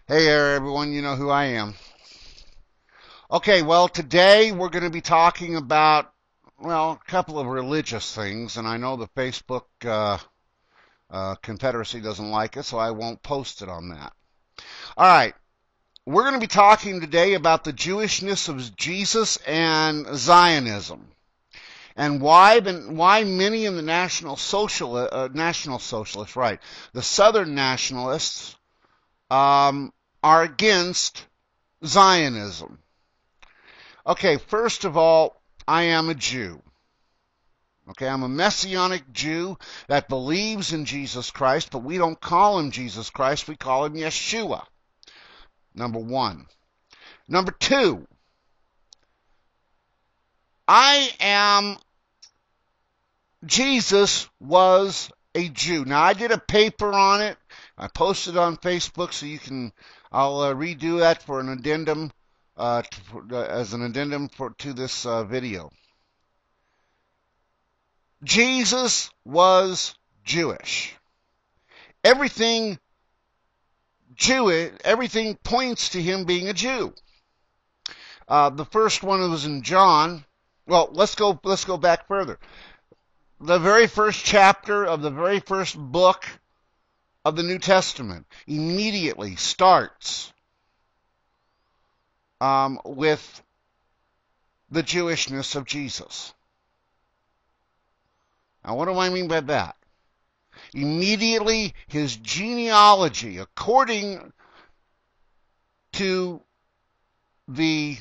Hey there, everyone. You know who I am. Okay, well, today we're going to be talking about, well, a couple of religious things, and I know the Facebook Confederacy doesn't like it, so I won't post it on that. All right, we're going to be talking today about the Jewishness of Jesus and Zionism, and why many in the National Socialists, right, the Southern Nationalists, are against Zionism. Okay, first of all, I am a Jew. Okay, I'm a messianic Jew that believes in Jesus Christ, but we don't call him Jesus Christ, we call him Yeshua. Number one. Number two, Jesus was a Jew. Now, I did a paper on it. I posted it on Facebook, so I'll redo that for an addendum, as an addendum to this video. Jesus was Jewish. Everything points to him being a Jew. The first one was in John. Well, let's go back further. The very first chapter of the very first book of the New Testament immediately starts with the Jewishness of Jesus. Now, what do I mean by that? Immediately, his genealogy, according to the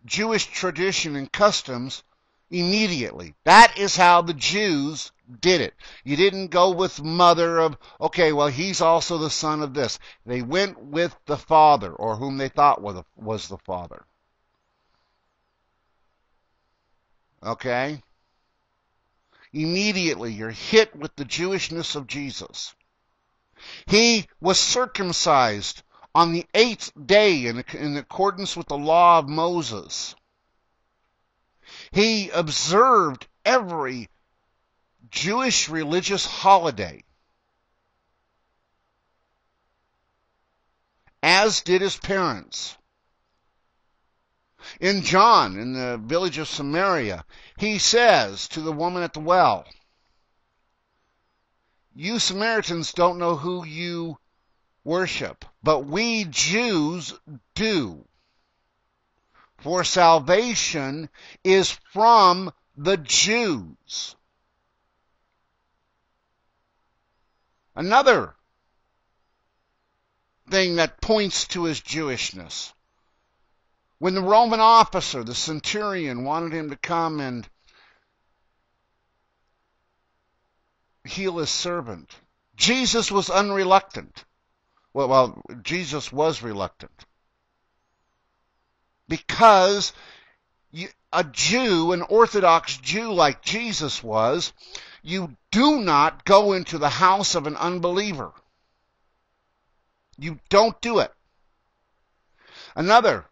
Jewish tradition and customs, immediately. That is how the Jews did it. You didn't go with mother of, okay, well, he's also the son of this. They went with the father, or whom they thought was the father. Okay? Immediately, you're hit with the Jewishness of Jesus. He was circumcised on the 8th day in accordance with the law of Moses. He observed every Jewish religious holiday, as did his parents. In John, in the village of Samaria, he says to the woman at the well, "You Samaritans don't know who you worship, but we Jews do. For salvation is from the Jews." Another thing that points to his Jewishness. When the Roman officer, the centurion, wanted him to come and heal his servant, Jesus was unreluctant. Well, Jesus was reluctant. Because a Jew, an Orthodox Jew like Jesus was, you do not go into the house of an unbeliever. You don't do it. Another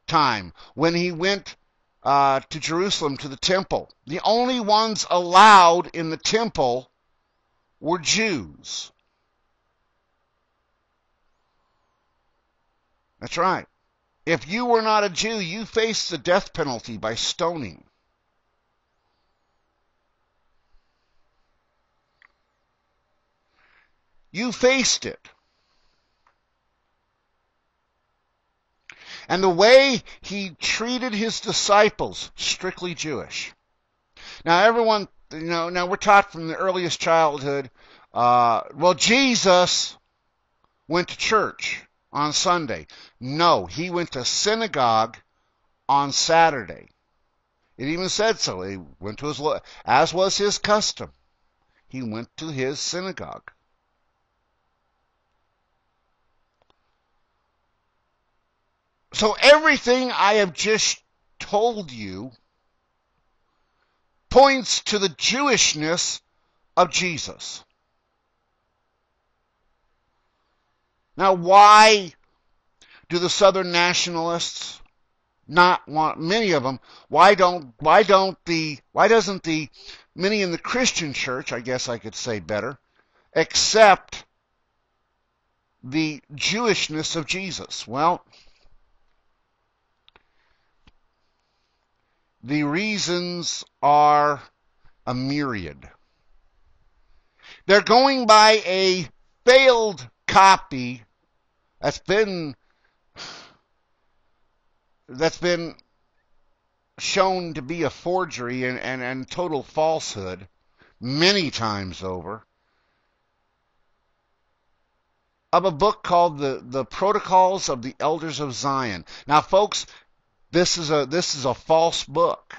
time, when he went to Jerusalem, to the temple, the only ones allowed in the temple were Jews. That's right. If you were not a Jew, you faced the death penalty by stoning. You faced it. And the way he treated his disciples, strictly Jewish. Now, everyone, now we're taught from the earliest childhood, well, Jesus went to church on Sunday. No, he went to synagogue on Saturday. It even said so. He went to as was his custom, he went to his synagogue. So everything I have just told you points to the Jewishness of Jesus. Now, why do the Southern Nationalists not want, many of them, why doesn't the many in the Christian church, I guess I could say better, accept the Jewishness of Jesus? Well, the reasons are a myriad. They're going by a failed copy that's been shown to be a forgery and total falsehood many times over, of a book called the Protocols of the Elders of Zion. Now, folks, this is a false book.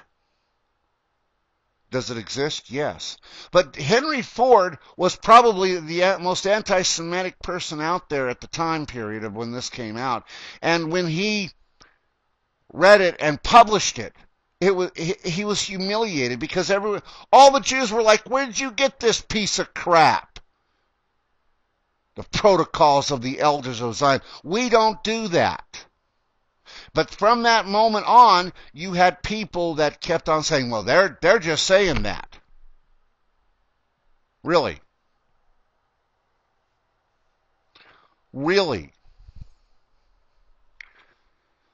Does it exist? Yes. But Henry Ford was probably the most anti-Semitic person out there at the time period of when this came out. And when he read it and published it, he was humiliated because all the Jews were like, "Where did you get this piece of crap? The Protocols of the Elders of Zion." We don't do that. But from that moment on, you had people that kept on saying, "Well, they're just saying that." Really? Really?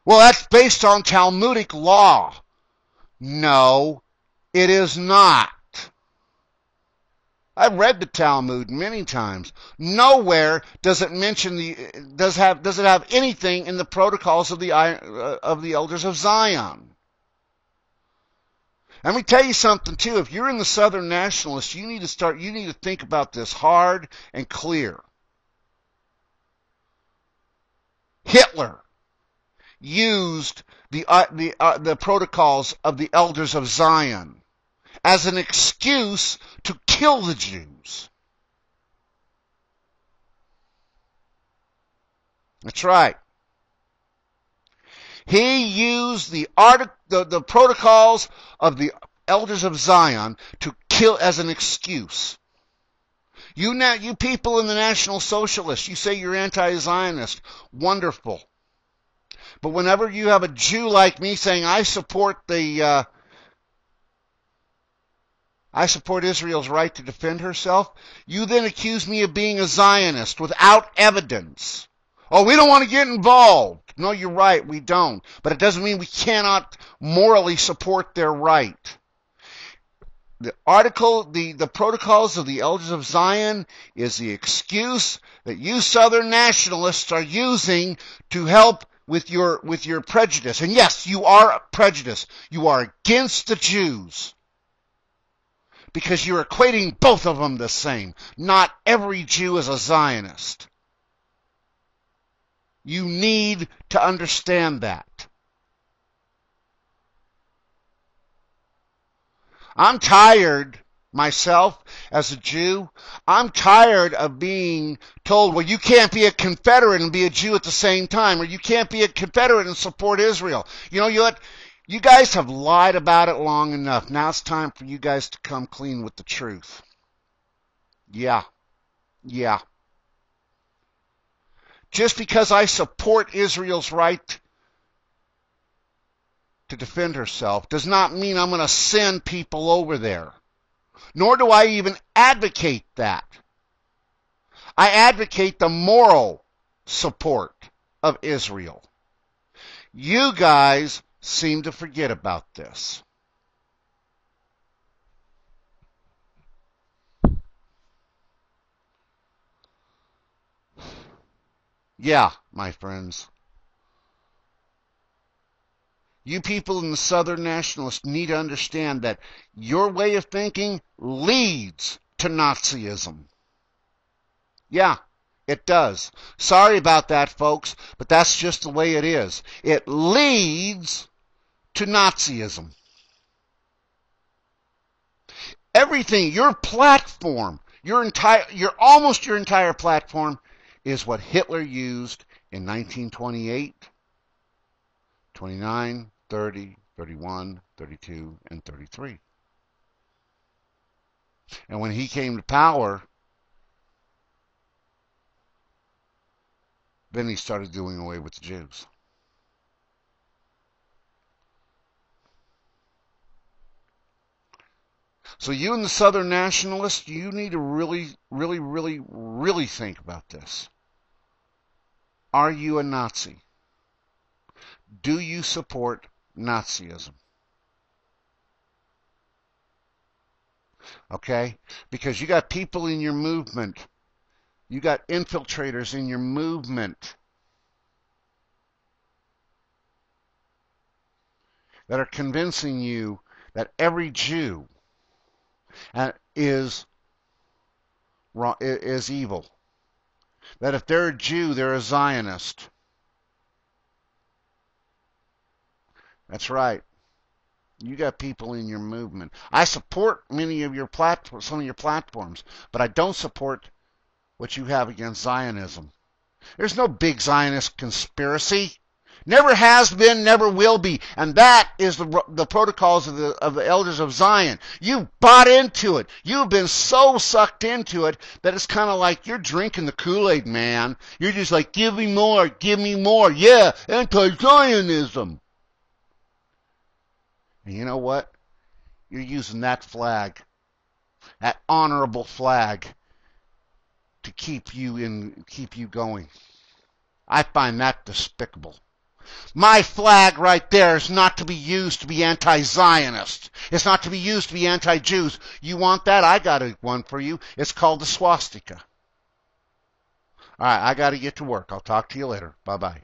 Well, that's based on Talmudic law. No, it is not. I've read the Talmud many times. Nowhere does it mention does it have anything in the Protocols of the Elders of Zion. Let me tell you something too. If you're in the Southern Nationalists, you need to think about this hard and clear. Hitler used the Protocols of the Elders of Zion as an excuse to kill the Jews. That's right. He used the Protocols of the Elders of Zion to kill as an excuse. You people in the National Socialists, you say you're anti-Zionist. Wonderful. But whenever you have a Jew like me saying, I support Israel's right to defend herself, you then accuse me of being a Zionist without evidence. Oh, we don't want to get involved. No, you're right, we don't. But it doesn't mean we cannot morally support their right. The Protocols of the Elders of Zion is the excuse that you Southern Nationalists are using to help with your prejudice. And yes, you are prejudiced. You are against the Jews. Because you're equating both of them the same. Not every Jew is a Zionist. You need to understand that. I'm tired, myself, as a Jew, I'm tired of being told, well, you can't be a Confederate and be a Jew at the same time, or you can't be a Confederate and support Israel. You know what? You guys have lied about it long enough. Now it's time for you guys to come clean with the truth. Yeah. Just because I support Israel's right to defend herself does not mean I'm going to send people over there. Nor do I even advocate that. I advocate the moral support of Israel. You guys seem to forget about this. Yeah, my friends. You people in the Southern Nationalists need to understand that your way of thinking leads to Nazism. Yeah, it does. Sorry about that, folks, but that's just the way it is. It leads to Nazism. Everything, your platform, almost your entire platform is what Hitler used in 1928, 29, 30, 31, 32, and 33. And when he came to power, then he started doing away with the Jews. So you and the Southern Nationalists, you need to really, really, really, really think about this. Are you a Nazi? Do you support Nazism? Okay? Because you got people in your movement, you got infiltrators in your movement that are convincing you that every Jew is evil. That if they're a Jew, they're a Zionist. That's right. You got people in your movement. I support many of your some of your platforms, but I don't support what you have against Zionism. There's no big Zionist conspiracy. Never has been, never will be. And that is the protocols of the elders of Zion. You bought into it. You've been so sucked into it that it's kind of like you're drinking the Kool-Aid, man. You're just like, give me more, give me more. Yeah, anti-Zionism. And you know what? You're using that flag, that honorable flag, to keep you going. I find that despicable. My flag right there is not to be used to be anti-Zionist. It's not to be used to be anti-Jews. You want that? I got one for you. It's called the swastika. All right, I got to get to work. I'll talk to you later. Bye-bye.